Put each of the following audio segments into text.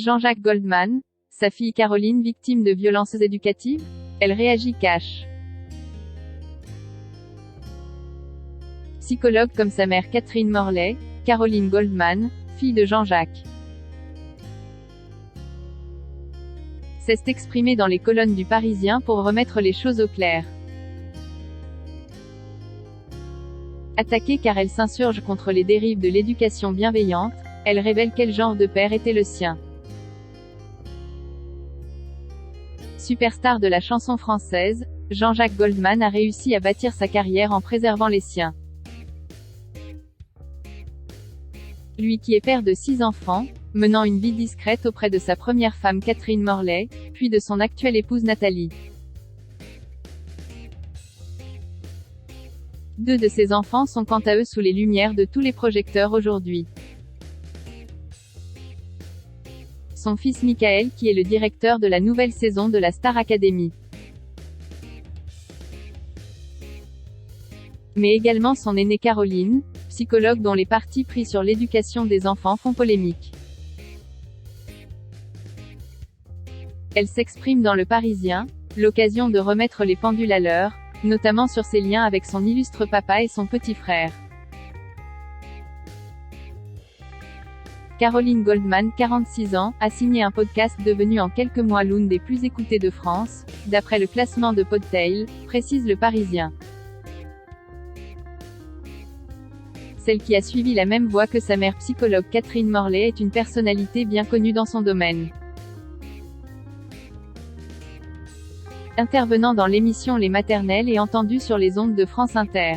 Jean-Jacques Goldman, sa fille Caroline victime de violences éducatives? Elle réagit cash. Psychologue comme sa mère Catherine Morley, Caroline Goldman, fille de Jean-Jacques, s'est exprimée dans les colonnes du Parisien pour remettre les choses au clair. Attaquée car elle s'insurge contre les dérives de l'éducation bienveillante, elle révèle quel genre de père était le sien. Superstar de la chanson française, Jean-Jacques Goldman a réussi à bâtir sa carrière en préservant les siens. Lui qui est père de 6 enfants, menant une vie discrète auprès de sa première femme Catherine Morley, puis de son actuelle épouse Nathalie. 2 de ses enfants sont quant à eux sous les lumières de tous les projecteurs aujourd'hui. Son fils Michael qui est le directeur de la nouvelle saison de la Star Academy. Mais également son aînée Caroline, psychologue dont les partis pris sur l'éducation des enfants font polémique. Elle s'exprime dans Le Parisien, l'occasion de remettre les pendules à l'heure, notamment sur ses liens avec son illustre papa et son petit frère. Caroline Goldman, 46 ans, a signé un podcast devenu en quelques mois l'une des plus écoutées de France, d'après le classement de Podtail, précise Le Parisien. Celle qui a suivi la même voie que sa mère psychologue Catherine Morley est une personnalité bien connue dans son domaine. Intervenant dans l'émission Les Maternelles et entendue sur les ondes de France Inter.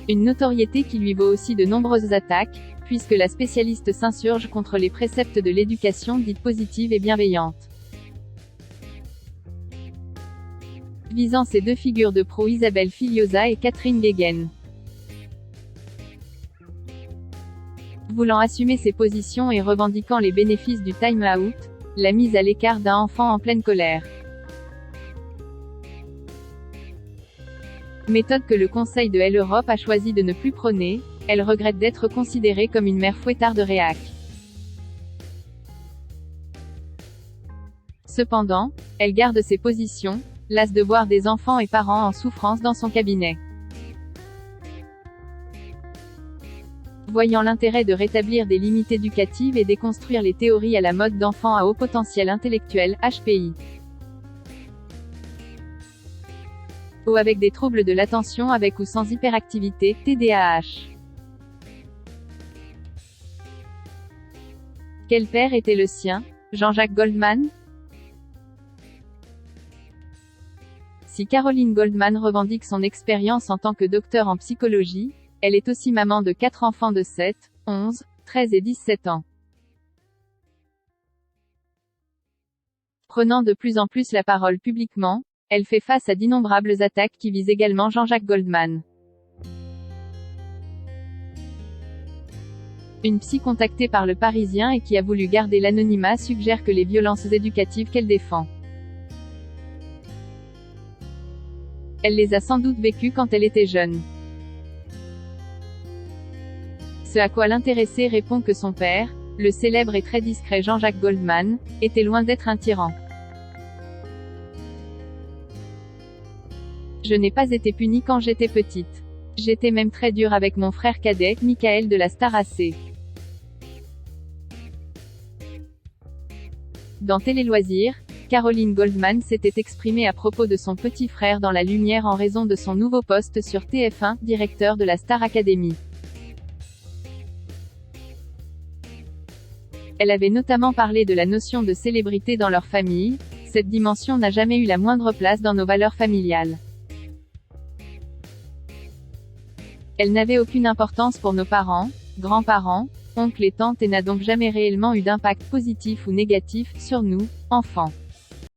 Une notoriété qui lui vaut aussi de nombreuses attaques, puisque la spécialiste s'insurge contre les préceptes de l'éducation dite positive et bienveillante. Visant ces 2 figures de proue Isabelle Filiosa et Catherine Guéguen. Voulant assumer ses positions et revendiquant les bénéfices du time-out, la mise à l'écart d'un enfant en pleine colère. Méthode que le Conseil de l'Europe a choisi de ne plus prôner, elle regrette d'être considérée comme une mère fouettarde de réac. Cependant, elle garde ses positions, lasse de voir des enfants et parents en souffrance dans son cabinet. Voyant l'intérêt de rétablir des limites éducatives et déconstruire les théories à la mode d'enfants à haut potentiel intellectuel, HPI. Ou avec des troubles de l'attention avec ou sans hyperactivité, TDAH. Quel père était le sien? Jean-Jacques Goldman? Si Caroline Goldman revendique son expérience en tant que docteur en psychologie, elle est aussi maman de 4 enfants de 7, 11, 13 et 17 ans. Prenant de plus en plus la parole publiquement, elle fait face à d'innombrables attaques qui visent également Jean-Jacques Goldman. Une psy contactée par Le Parisien et qui a voulu garder l'anonymat suggère que les violences éducatives qu'elle défend, elle les a sans doute vécues quand elle était jeune. Ce à quoi l'intéressé répond que son père, le célèbre et très discret Jean-Jacques Goldman, était loin d'être un tyran. Je n'ai pas été punie quand j'étais petite. J'étais même très dure avec mon frère cadet, Michael de la Star AC. Dans Télé Loisirs, Caroline Goldman s'était exprimée à propos de son petit frère dans la lumière en raison de son nouveau poste sur TF1, directeur de la Star Academy. Elle avait notamment parlé de la notion de célébrité dans leur famille. Cette dimension n'a jamais eu la moindre place dans nos valeurs familiales. Elle n'avait aucune importance pour nos parents, grands-parents, oncles et tantes et n'a donc jamais réellement eu d'impact positif ou négatif sur nous, enfants.